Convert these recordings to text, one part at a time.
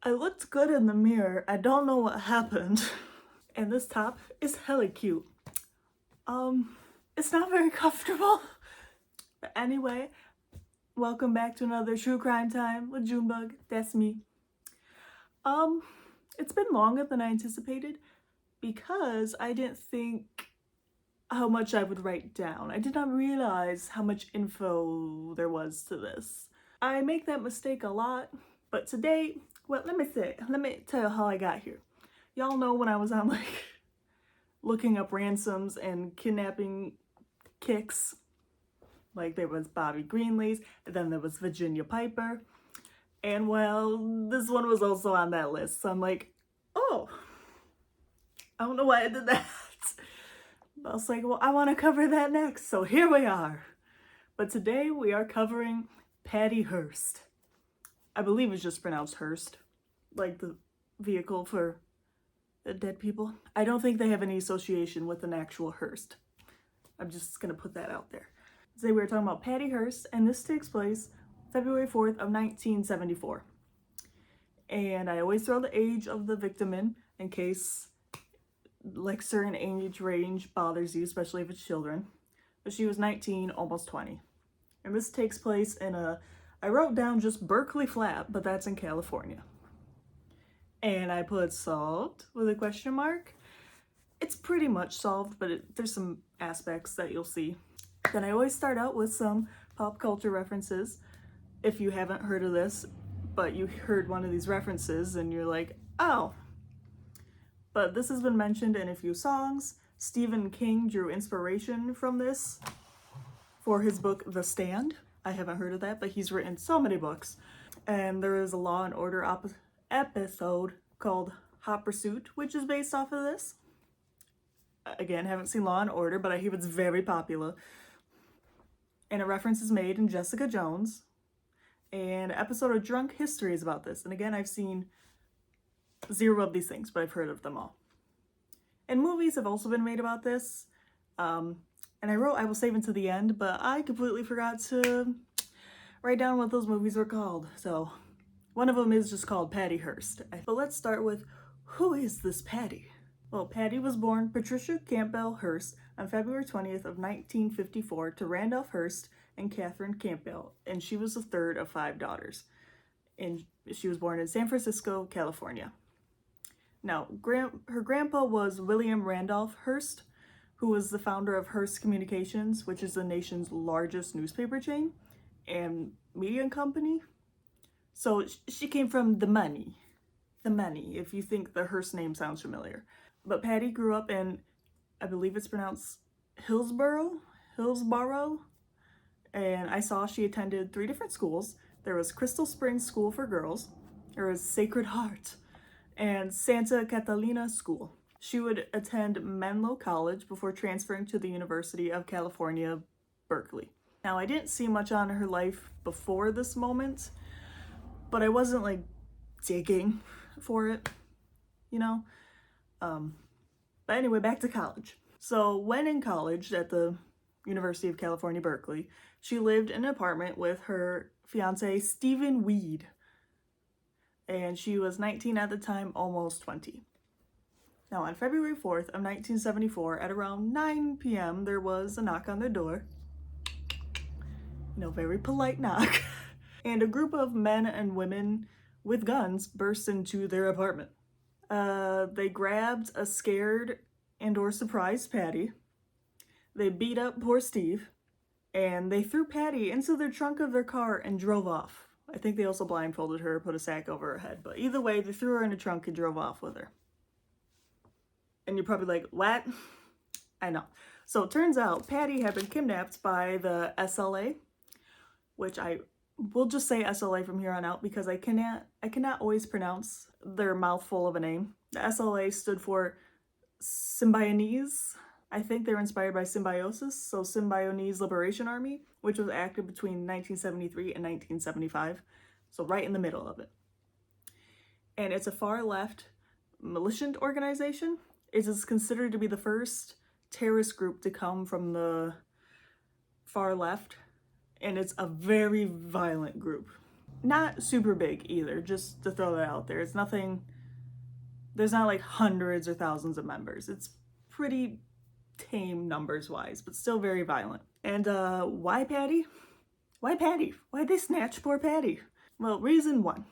I looked good in the mirror. I don't know what happened. And this top is hella cute. It's not very comfortable. But anyway, welcome back to another True Crime Time with Junebug. That's me. It's been longer than I anticipated because I didn't think how much I would write down. I did not realize how much info there was to this. I make that mistake a lot, but today, well, let me tell you how I got here. Y'all know when I was on like looking up ransoms and kidnapping kicks, like there was Bobby Greenlee's, and then there was Virginia Piper, and well, this one was also on that list. So I'm like, oh, I don't know why I did that. But I was like, well, I want to cover that next, so here we are. But today we are covering Patty Hearst. I believe it's just pronounced Hearst, like the vehicle for the dead people. I don't think they have any association with an actual Hearst. I'm just gonna put that out there. Today we're talking about Patty Hearst, and this takes place February 4th of 1974. And I always throw the age of the victim in case like certain age range bothers you, especially if it's children. But she was 19, almost 20. And this takes place in I wrote down just Berkeley Flat, but that's in California. And I put solved with a question mark. It's pretty much solved, but there's some aspects that you'll see. Then I always start out with some pop culture references. If you haven't heard of this, but you heard one of these references and you're like, oh. But this has been mentioned in a few songs. Stephen King drew inspiration from this for his book, The Stand. I haven't heard of that, but he's written so many books. And there is a Law and Order episode called Hot Pursuit, which is based off of this. Again, haven't seen Law and Order, but I hear it's very popular. And a reference is made in Jessica Jones. And an episode of Drunk History is about this. And again, I've seen zero of these things, but I've heard of them all. And movies have also been made about this. And I wrote I will save it to the end, but I completely forgot to write down what those movies were called. So one of them is just called Patty Hearst. But let's start with, who is this Patty? Well, Patty was born Patricia Campbell Hearst on February 20th of 1954 to Randolph Hearst and Catherine Campbell, and she was the third of 5 daughters. And she was born in San Francisco, California. Now, her grandpa was William Randolph Hearst, who was the founder of Hearst Communications, which is the nation's largest newspaper chain and media company. So she came from the money, if you think the Hearst name sounds familiar. But Patty grew up in, I believe it's pronounced Hillsborough, and I saw she attended 3 different schools. There was Crystal Springs School for Girls, there was Sacred Heart, and Santa Catalina School. She would attend Menlo College before transferring to the University of California, Berkeley. Now, I didn't see much on her life before this moment, but I wasn't like digging for it, you know? But anyway, back to college. So when in college at the University of California, Berkeley, she lived in an apartment with her fiance, Stephen Weed. And she was 19 at the time, almost 20. Now, on February 4th of 1974, at around 9 p.m., there was a knock on their door. Very polite knock. And a group of men and women with guns burst into their apartment. They grabbed a scared and/or surprised Patty. They beat up poor Steve. And they threw Patty into the trunk of their car and drove off. I think they also blindfolded her, put a sack over her head. But either way, they threw her in the trunk and drove off with her. And you're probably like, what? I know. So it turns out Patty had been kidnapped by the SLA, which I will just say SLA from here on out because I cannot always pronounce their mouthful of a name. The SLA stood for Symbionese. I think they were inspired by symbiosis, so Symbionese Liberation Army, which was active between 1973 and 1975, so right in the middle of it. And it's a far-left militant organization. It is considered to be the first terrorist group to come from the far left, and it's a very violent group. Not super big either, just to throw that out there. It's nothing, there's not like hundreds or thousands of members. It's pretty tame numbers wise, but still very violent. And why Patty? Why Patty? Why'd they snatch poor Patty? Well, reason one,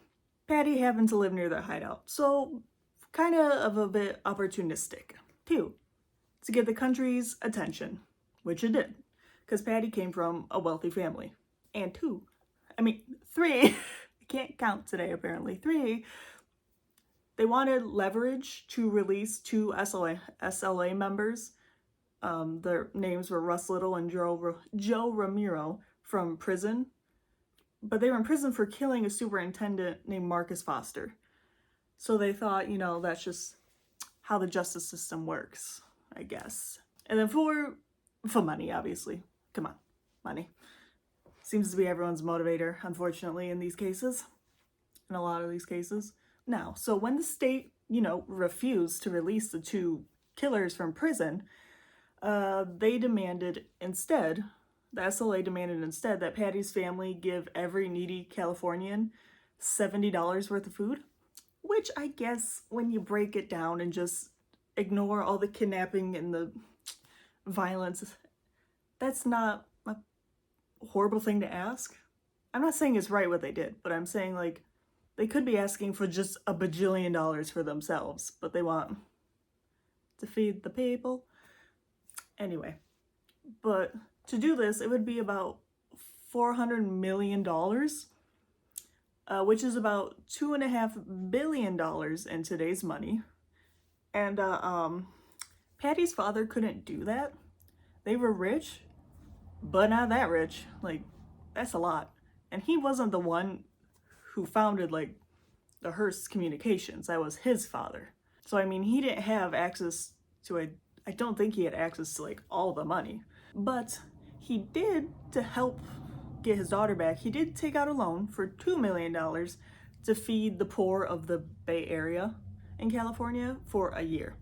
Patty happened to live near their hideout, so kind of a bit opportunistic. Two, to get the country's attention, which it did, because Patty came from a wealthy family. And three, I can't count today apparently. Three, they wanted leverage to release two SLA members. Their names were Russ Little and Joe Ramiro from prison. But they were in prison for killing a superintendent named Marcus Foster. So they thought, that's just how the justice system works, I guess. And then for money, obviously. Come on, money. Seems to be everyone's motivator, unfortunately, in these cases. In a lot of these cases. Now, so when the state, refused to release the two killers from prison, they demanded instead, the SLA demanded instead that Patty's family give every needy Californian $70 worth of food, which I guess when you break it down and just ignore all the kidnapping and the violence, that's not a horrible thing to ask. I'm not saying it's right what they did, but I'm saying like they could be asking for just $1 bajillion for themselves, but they want to feed the people. Anyway, but to do this, it would be about $400 million, which is about $2.5 billion in today's money. And Patty's father couldn't do that. They were rich, but not that rich. Like, that's a lot. And he wasn't the one who founded, like, the Hearst Communications. That was his father. So, he didn't have access to I don't think he had access to, like, all the money. But he did, to help get his daughter back, he did take out a loan for $2 million to feed the poor of the Bay Area in California for a year.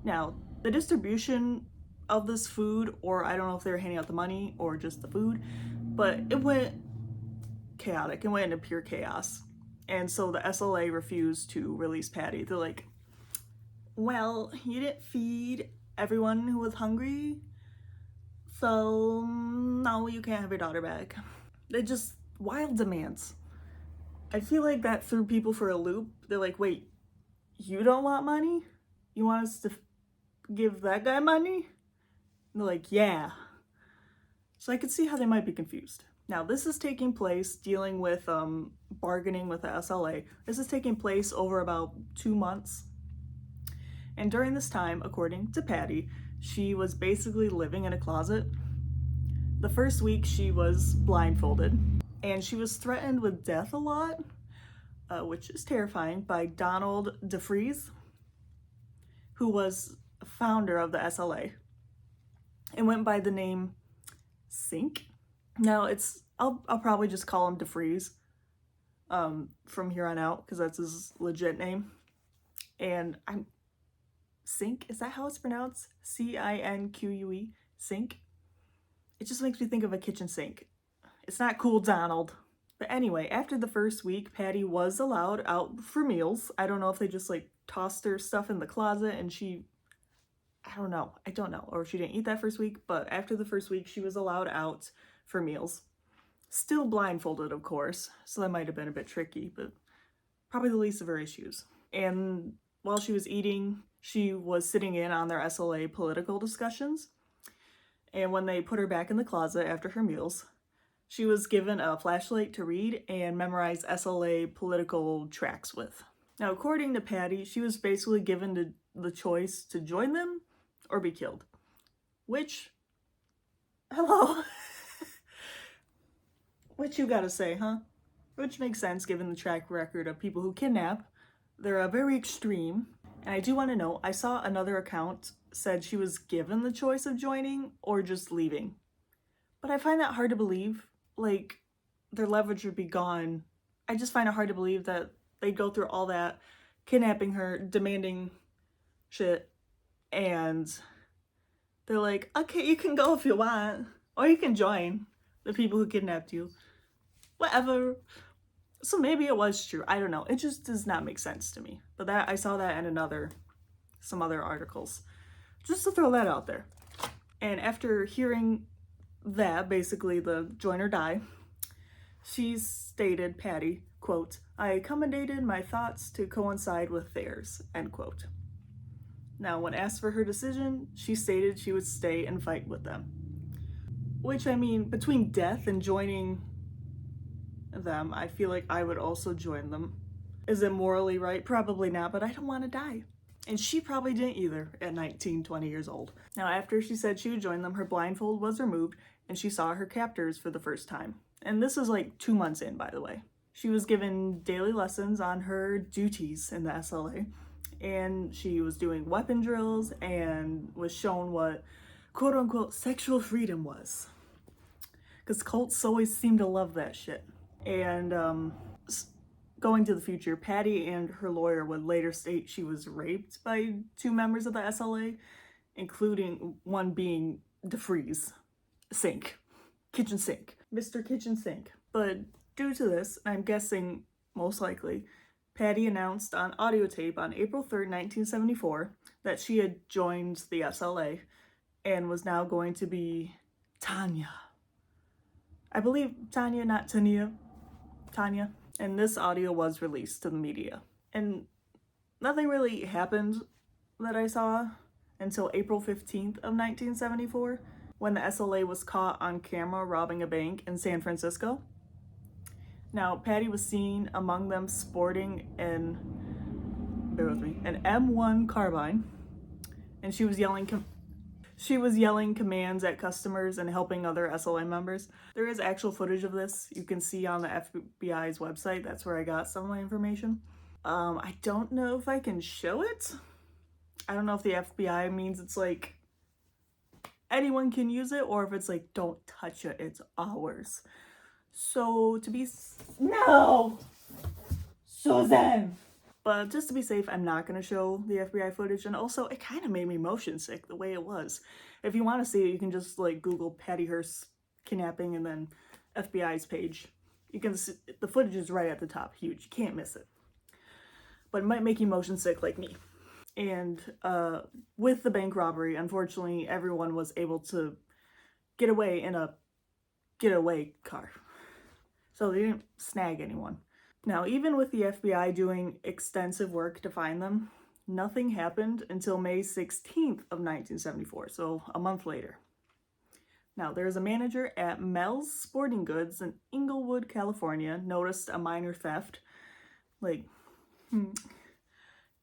Now, the distribution of this food, or I don't know if they were handing out the money or just the food, but it went chaotic. It went into pure chaos. And so the SLA refused to release Patty. They're like, well, you didn't feed everyone who was hungry, so no, you can't have your daughter back. They just, wild demands. I feel like that threw people for a loop. They're like, wait, you don't want money? You want us to give that guy money? And they're like, yeah. So I could see how they might be confused. Now, this is taking place dealing with bargaining with the SLA. This is taking place over about 2 months. And during this time, according to Patty, she was basically living in a closet. The first week she was blindfolded, and she was threatened with death a lot, which is terrifying, by Donald DeFries, who was a founder of the SLA, and went by the name Sink. Now I'll probably just call him DeFries from here on out, because that's his legit name. And Sink, is that how it's pronounced? Cinque, Sink? It just makes me think of a kitchen sink. It's not cool, Donald. But anyway, after the first week, Patty was allowed out for meals. I don't know if they just like tossed her stuff in the closet and I don't know, or she didn't eat that first week, but after the first week, she was allowed out for meals. Still blindfolded, of course, so that might have been a bit tricky, but probably the least of her issues. And while she was eating, she was sitting in on their SLA political discussions. And when they put her back in the closet after her meals, she was given a flashlight to read and memorize SLA political tracts with. Now, according to Patty, she was basically given the choice to join them or be killed. Which, hello? What you gotta say, huh? Which makes sense given the track record of people who kidnap. They're very extreme. And I do want to know, I saw another account said she was given the choice of joining or just leaving. But I find that hard to believe. Like, their leverage would be gone. I just find it hard to believe that they'd go through all that, kidnapping her, demanding shit, and they're like, okay, you can go if you want, or you can join the people who kidnapped you. Whatever. So maybe it was true. I don't know. It just does not make sense to me. But that I saw that in some other articles. Just to throw that out there. And after hearing that, basically the join or die, she stated, Patty, quote, "I accommodated my thoughts to coincide with theirs," end quote. Now, when asked for her decision, she stated she would stay and fight with them. Which, I mean, between death and joining them, I feel like I would also join them. Is it morally right? Probably not, but I don't want to die. And she probably didn't either at 19, 20 years old. Now, after she said she would join them, her blindfold was removed and she saw her captors for the first time. And this was like 2 months in, by the way. She was given daily lessons on her duties in the SLA, and she was doing weapon drills and was shown what quote unquote sexual freedom was. Because cults always seem to love that shit. And going to the future, Patty and her lawyer would later state she was raped by 2 members of the SLA, including one being DeFreeze. Kitchen sink. Mr. Kitchen Sink. But due to this, I'm guessing most likely, Patty announced on audio tape on April 3rd, 1974, that she had joined the SLA and was now going to be Tanya. I believe Tanya, not Tanya. Tanya. And this audio was released to the media. And nothing really happened that I saw until April 15th of 1974, when the SLA was caught on camera robbing a bank in San Francisco. Now, Patty was seen among them sporting an M1 carbine, and she was yelling commands at customers and helping other SLA members. There is actual footage of this you can see on the FBI's website. That's where I got some of my information. I don't know if I can show it. I don't know if the FBI means it's like anyone can use it, or if it's like, don't touch it, it's ours. So no, Susan. But just to be safe, I'm not going to show the FBI footage. And also, it kind of made me motion sick the way it was. If you want to see it, you can just like Google Patty Hearst kidnapping and then FBI's page. You can see the footage is right at the top, huge. You can't miss it. But it might make you motion sick like me. And with the bank robbery, unfortunately, everyone was able to get away in a getaway car. So they didn't snag anyone. Now, even with the FBI doing extensive work to find them, nothing happened until May 16th of 1974, so a month later. Now, there's a manager at Mel's Sporting Goods in Inglewood, California, noticed a minor theft,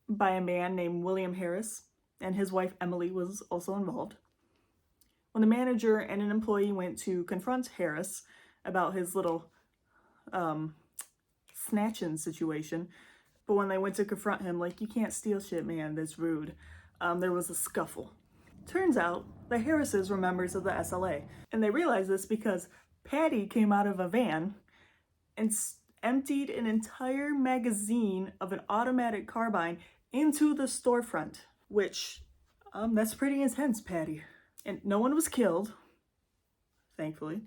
by a man named William Harris, and his wife Emily was also involved. When the manager and an employee went to confront Harris about his little snatching situation, but when they went to confront him, like, you can't steal shit, man, that's rude, there was a scuffle. Turns out the Harrises were members of the SLA, and they realized this because Patty came out of a van and emptied an entire magazine of an automatic carbine into the storefront, which, that's pretty intense, Patty. And no one was killed, thankfully,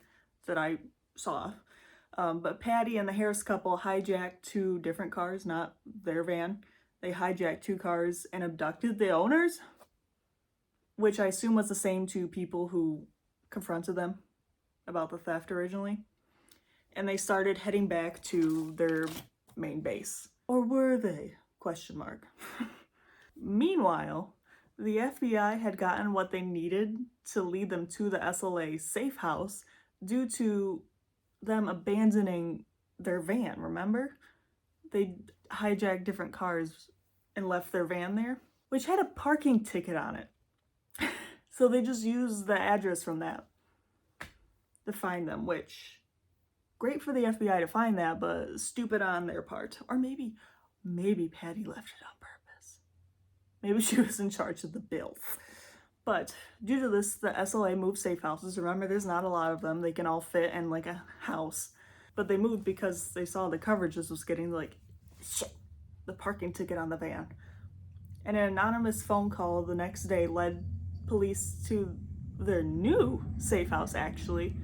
that I saw. But Patty and the Harris couple hijacked 2 different cars, not their van. They hijacked 2 cars and abducted the owners, which I assume was the same 2 people who confronted them about the theft originally. And they started heading back to their main base. Or were they? Question mark. Meanwhile, the FBI had gotten what they needed to lead them to the SLA safe house due to them abandoning their van, remember? They hijacked different cars and left their van there, which had a parking ticket on it. So they just used the address from that to find them, which, great for the FBI to find that, but stupid on their part. Or maybe Patty left it on purpose. Maybe she was in charge of the bill. But due to this, the SLA moved safe houses. Remember, there's not a lot of them. They can all fit in like a house. But they moved because they saw the coverages was getting like, shit, the parking ticket on the van. And an anonymous phone call the next day led police to their new safe house, actually,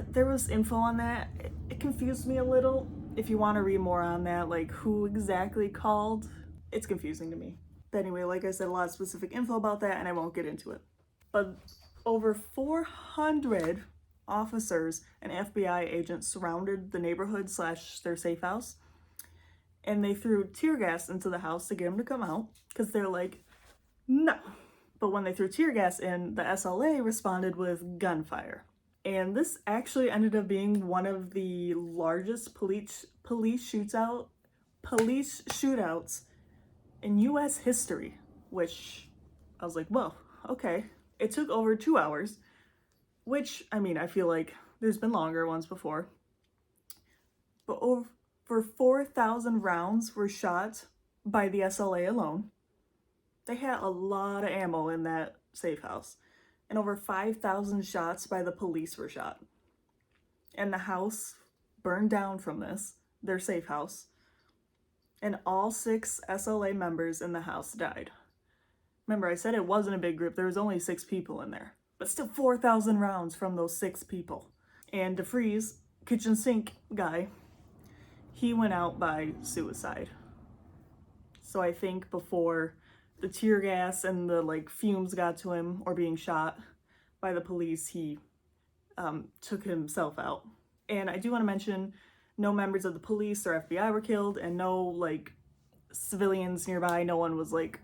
There was info on that. It confused me a little. If you want to read more on that, like who exactly called, it's confusing to me. But anyway, like I said, a lot of specific info about that, and I won't get into it. But over 400 officers and FBI agents surrounded the neighborhood / their safe house, and they threw tear gas into the house to get them to come out because they're like, no. But when they threw tear gas in, the SLA responded with gunfire. And this actually ended up being one of the largest police shootouts in US history, which I was like, whoa, okay. It took over 2 hours, which, I mean, I feel like there's been longer ones before. But over 4,000 rounds were shot by the SLA alone. They had a lot of ammo in that safe house. And over 5,000 shots by the police were shot. And the house burned down from this, their safe house. And all 6 SLA members in the house died. Remember, I said it wasn't a big group. There was only 6 people in there. But still 4,000 rounds from those 6 people. And DeFreeze, kitchen sink guy, he went out by suicide. So I think before the tear gas and the like fumes got to him or being shot by the police, he took himself out. And I do want to mention no members of the police or FBI were killed, and no like civilians nearby. No one was like,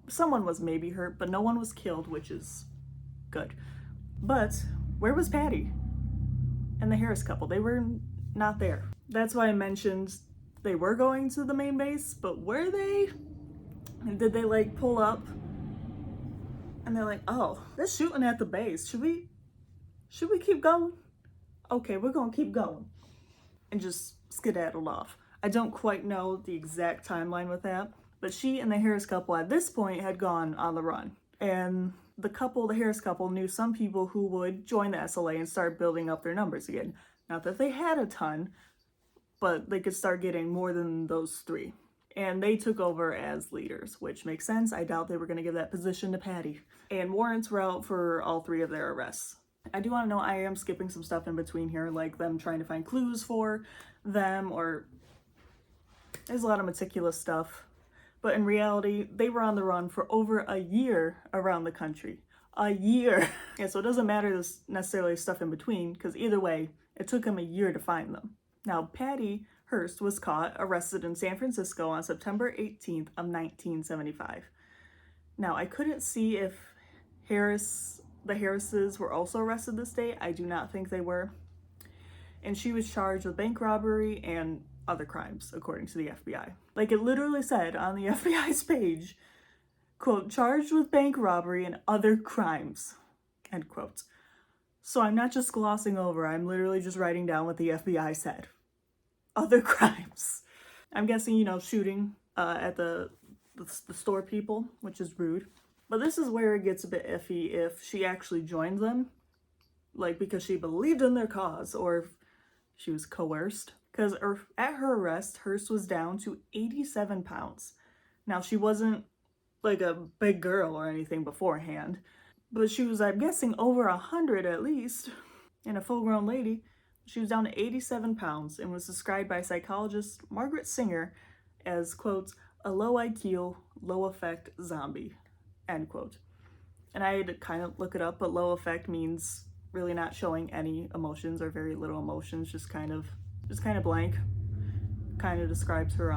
someone was maybe hurt, but no one was killed, which is good. But where was Patty and the Harris couple? They were not there. That's why I mentioned they were going to the main base, but were they? Did they like pull up and they're like, oh, they're shooting at the base. Should we keep going? Okay, we're gonna keep going. And just skedaddled off. I don't quite know the exact timeline with that, but she and the Harris couple at this point had gone on the run. And the Harris couple, knew some people who would join the SLA and start building up their numbers again. Not that they had a ton, but they could start getting more than those 3. And they took over as leaders, which makes sense. I doubt they were going to give that position to Patty. And warrants were out for all 3 of their arrests. I do want to know, I am skipping some stuff in between here, like them trying to find clues for them, or there's a lot of meticulous stuff. But in reality, they were on the run for over a year around the country. A year! Yeah, so it doesn't matter this necessarily stuff in between, because either way, it took them a year to find them. Now, Patty Hearst was caught, arrested in San Francisco on September 18th of 1975. Now, I couldn't see if the Harrises were also arrested this day. I do not think they were. And she was charged with bank robbery and other crimes, according to the FBI. Like, it literally said on the FBI's page, quote, charged with bank robbery and other crimes, end quote. So I'm not just glossing over, I'm literally just writing down what the FBI said. Other crimes. I'm guessing, shooting at the store people, which is rude. But this is where it gets a bit iffy if she actually joined them, like because she believed in their cause, or if she was coerced. Because at her arrest, Hearst was down to 87 pounds. Now, she wasn't like a big girl or anything beforehand, but she was, I'm guessing, over 100 at least, and a full-grown lady. She was down to 87 pounds and was described by psychologist Margaret Singer as, quote, a low IQ, low affect zombie, end quote. And I had to kind of look it up, but low affect means really not showing any emotions or very little emotions, just kind of blank. Kind of describes her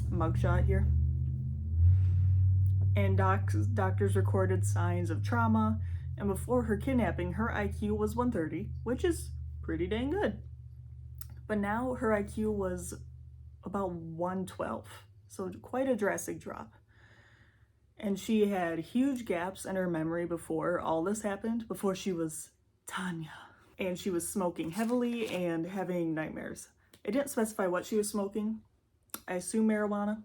mugshot here. And doctors recorded signs of trauma, and before her kidnapping, her IQ was 130, which is pretty dang good. But now her IQ was about 112, so quite a drastic drop. And she had huge gaps in her memory before all this happened, before she was Tanya. And she was smoking heavily and having nightmares. It didn't specify what she was smoking. I assume marijuana.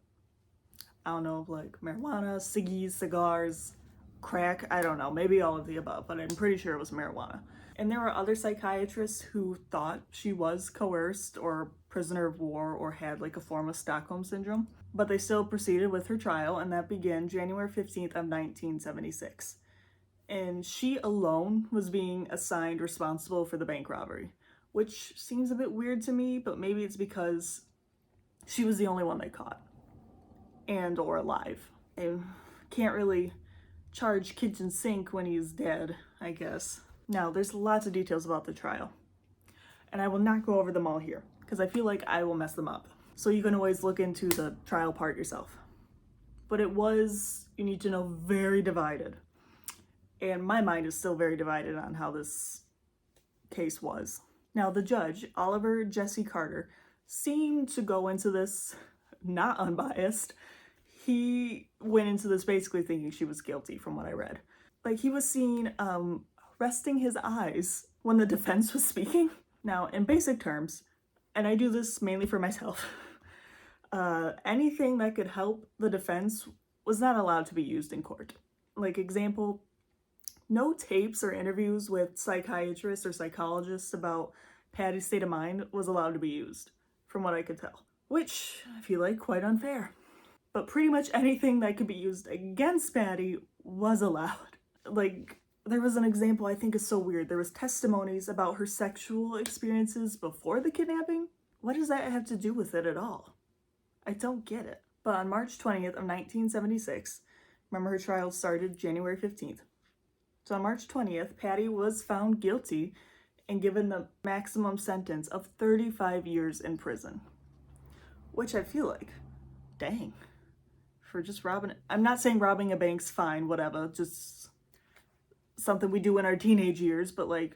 I don't know, like marijuana, ciggies, cigars, crack, I don't know, maybe all of the above, but I'm pretty sure it was marijuana. And there were other psychiatrists who thought she was coerced or prisoner of war or had like a form of Stockholm syndrome, but they still proceeded with her trial, and that began January 15th of 1976. And she alone was being assigned responsible for the bank robbery, which seems a bit weird to me, but maybe it's because she was the only one they caught and or alive. And can't really charge kitchen sink when he's dead, I guess. Now, there's lots of details about the trial, and I will not go over them all here because I feel like I will mess them up. So you can always look into the trial part yourself. But it was, you need to know, very divided. And my mind is still very divided on how this case was. Now, the judge, Oliver Jesse Carter, seemed to go into this not unbiased. He went into this basically thinking she was guilty, from what I read. Like, he was seen resting his eyes when the defense was speaking. Now, in basic terms, and I do this mainly for myself, anything that could help the defense was not allowed to be used in court. Like, example, no tapes or interviews with psychiatrists or psychologists about Patty's state of mind was allowed to be used, from what I could tell, which I feel like quite unfair. But pretty much anything that could be used against Patty was allowed. Like, there was an example I think is so weird. There was testimonies about her sexual experiences before the kidnapping. What does that have to do with it at all? I don't get it. But on March 20th of 1976, remember her trial started January 15th. So on March 20th, Patty was found guilty and given the maximum sentence of 35 years in prison. Which I feel like, dang, for just robbing. I'm not saying robbing a bank's fine, whatever, just something we do in our teenage years, but like,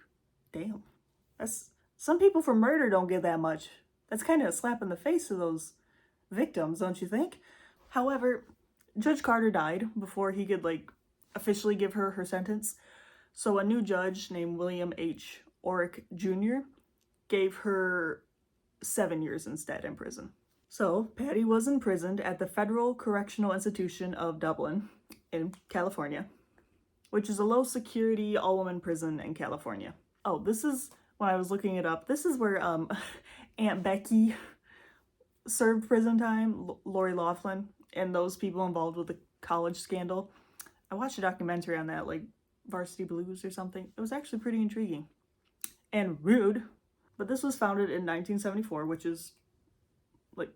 damn. That's, some people for murder don't get that much. That's kind of a slap in the face to those victims, don't you think? However, Judge Carter died before he could like officially give her her sentence. So a new judge named William H. Orrick Jr. gave her 7 years instead in prison. So Patty was imprisoned at the Federal Correctional Institution of Dublin in California, which is a low security all-woman prison in California. Oh, this is, when I was looking it up, this is where Aunt Becky served prison time, Lori Loughlin, and those people involved with the college scandal. I watched a documentary on that, like Varsity Blues or something. It was actually pretty intriguing and rude, but this was founded in 1974, which is like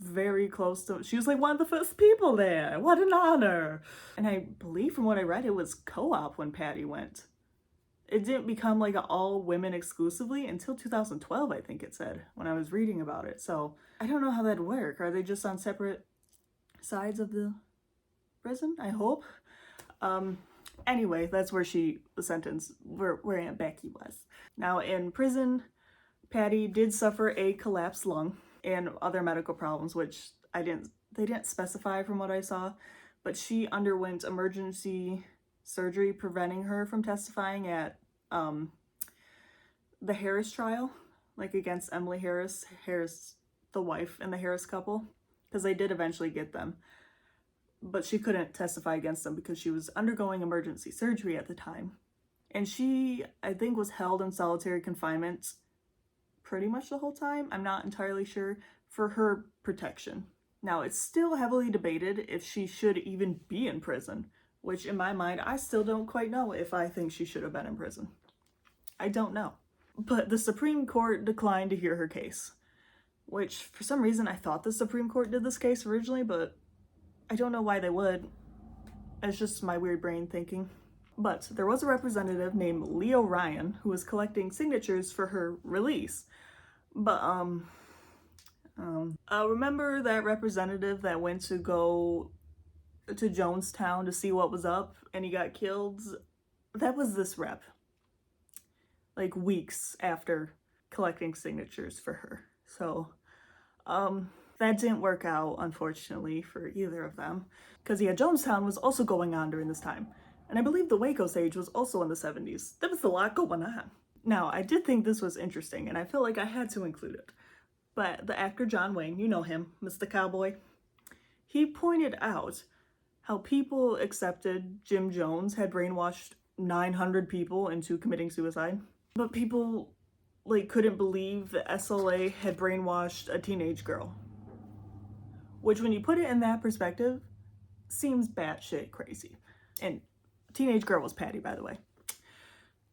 very close to, she was like one of the first people there. What an honor. And I believe from what I read, it was co-op when Patty went. It didn't become like an all women exclusively until 2012, I think it said, when I was reading about it. So I don't know how that'd work. Are they just on separate sides of the prison? I hope. Anyway, that's where she was sentenced, where Aunt Becky was. Now in prison, Patty did suffer a collapsed lung and other medical problems, which they didn't specify from what I saw, but she underwent emergency surgery preventing her from testifying at the Harris trial, like against Emily Harris, the wife in the Harris couple, because they did eventually get them. But she couldn't testify against them because she was undergoing emergency surgery at the time. And she, I think, was held in solitary confinement pretty much the whole time. I'm not entirely sure, for her protection. Now, it's still heavily debated if she should even be in prison, which in my mind, I still don't quite know if I think she should have been in prison. I don't know. But the Supreme Court declined to hear her case, which for some reason I thought the Supreme Court did this case originally, but I don't know why they would. It's just my weird brain thinking. But there was a representative named Leo Ryan who was collecting signatures for her release. But, remember that representative that went to go to Jonestown to see what was up and he got killed? That was this rep. Like weeks after collecting signatures for her. So, that didn't work out, unfortunately, for either of them. Because yeah, Jonestown was also going on during this time. And I believe the Waco siege was also in the 70s. There was a lot going on. Now, I did think this was interesting, and I feel like I had to include it. But the actor John Wayne, you know him, Mr. Cowboy, he pointed out how people accepted Jim Jones had brainwashed 900 people into committing suicide. But people, like, couldn't believe the SLA had brainwashed a teenage girl. Which, when you put it in that perspective, seems batshit crazy. And teenage girl was Patty, by the way. In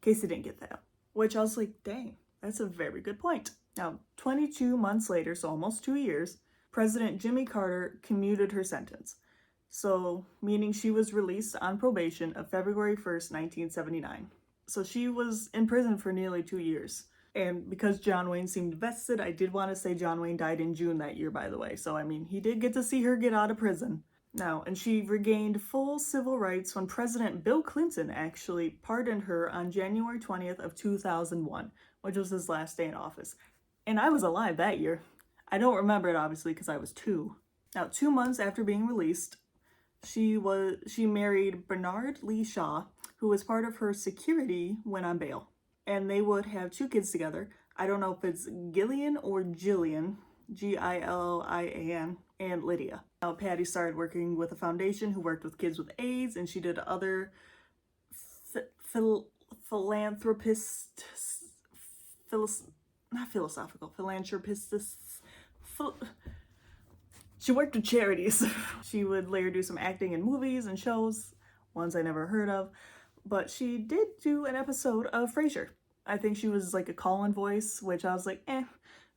case you didn't get that. Which I was like, dang. That's a very good point. Now, 22 months later, so almost 2 years, President Jimmy Carter commuted her sentence. So, meaning she was released on probation of February 1st, 1979. So she was in prison for nearly 2 years. And because John Wayne seemed vested, I did want to say John Wayne died in June that year, by the way. So, I mean, he did get to see her get out of prison. Now, and she regained full civil rights when President Bill Clinton actually pardoned her on January 20th of 2001, which was his last day in office. And I was alive that year. I don't remember it, obviously, because I was 2. Now, 2 months after being released, she married Bernard Lee Shaw, who was part of her security when on bail. And they would have 2 kids together. I don't know if it's Gillian or Jillian, Gillian, and Lydia. Now, Patty started working with a foundation who worked with kids with AIDS, and she did other she worked with charities. She would later do some acting in movies and shows, ones I never heard of, but she did do an episode of Frasier. I think she was like a call-in voice, which I was like, eh.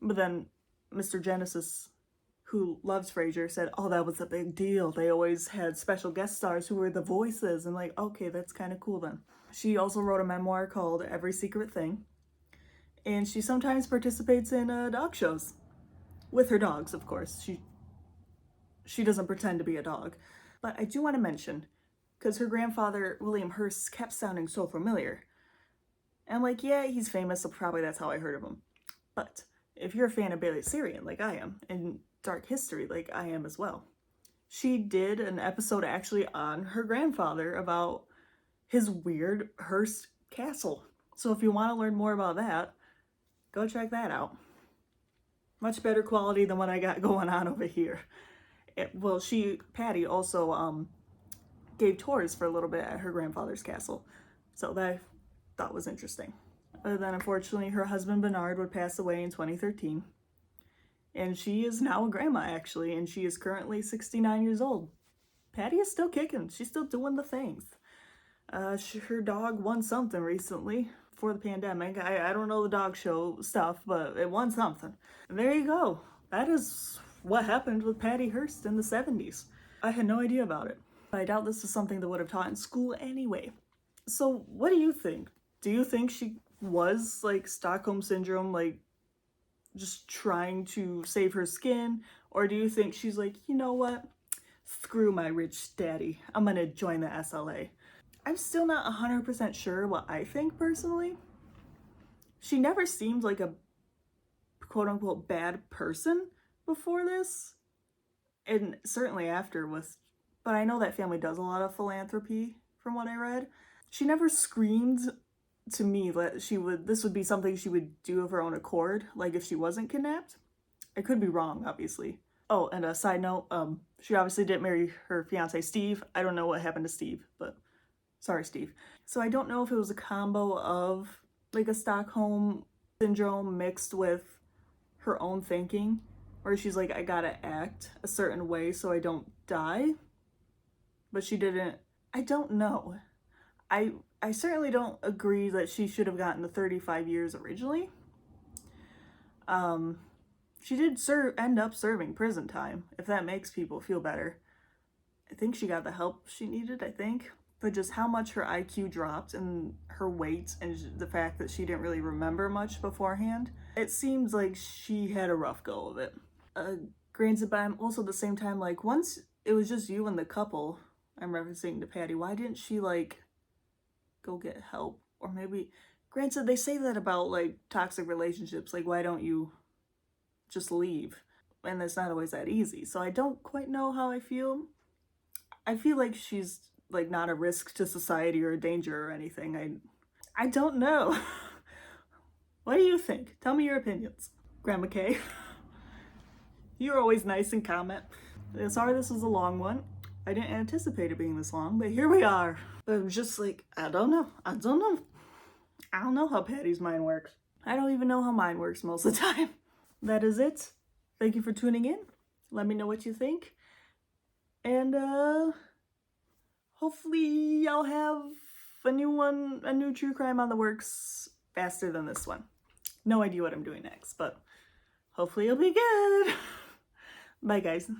But then Mr. Genesis, who loves Frasier, said, oh, that was a big deal. They always had special guest stars who were the voices. And like, okay, that's kind of cool then. She also wrote a memoir called Every Secret Thing. And she sometimes participates in dog shows. With her dogs, of course. She doesn't pretend to be a dog. But I do want to mention, because her grandfather, William Hearst, kept sounding so familiar. And like, yeah, he's famous, so probably that's how I heard of him. But if you're a fan of Bailey Sarian, like I am, and dark history, like I am as well, she did an episode actually on her grandfather about his weird Hearst castle. So if you want to learn more about that, go check that out. Much better quality than what I got going on over here. Patty also gave tours for a little bit at her grandfather's castle. So that I thought was interesting. But then unfortunately her husband Bernard would pass away in 2013. And she is now a grandma actually, and she is currently 69 years old. Patty is still kicking. She's still doing the things. Her dog won something recently for the pandemic. I don't know the dog show stuff, but it won something. And there you go. That is what happened with Patty Hearst in the 70s. I had no idea about it. I doubt this is something that would have taught in school anyway. So what do you think? Do you think she was like Stockholm Syndrome, like just trying to save her skin? Or do you think she's like, you know what? Screw my rich daddy. I'm gonna join the SLA. I'm still not 100% sure what I think personally. She never seemed like a quote-unquote bad person before this, and certainly after but I know that family does a lot of philanthropy from what I read. She never screamed to me that this would be something she would do of her own accord, like if she wasn't kidnapped. I could be wrong, obviously. Oh, and a side note, she obviously didn't marry her fiance Steve. I don't know what happened to Steve, but sorry, Steve. So I don't know if it was a combo of like a Stockholm Syndrome mixed with her own thinking, or she's like, I gotta act a certain way so I don't die. But she didn't. I don't know. I certainly don't agree that she should have gotten the 35 years originally. She did end up serving prison time, if that makes people feel better. I think she got the help she needed, I think. But just how much her IQ dropped and her weight and the fact that she didn't really remember much beforehand, it seems like she had a rough go of it. Granted, but I'm also at the same time, like, once it was just you and the couple, I'm referencing to Patty, why didn't she, like, go get help? Or maybe, granted, they say that about, like, toxic relationships, like, why don't you just leave? And it's not always that easy. So I don't quite know how I feel. I feel like she's like not a risk to society or a danger or anything. I don't know. What do you think? Tell me your opinions. Grandma Kay. You're always nice and comment. Sorry this was a long one. I didn't anticipate it being this long, but here we are. But I'm just like, I don't know how Patty's mind works. I don't even know how mine works most of the time. That is it. Thank you for tuning in. Let me know what you think. And hopefully I'll have a new true crime on the works faster than this one. No idea what I'm doing next, but hopefully it'll be good. Bye, guys.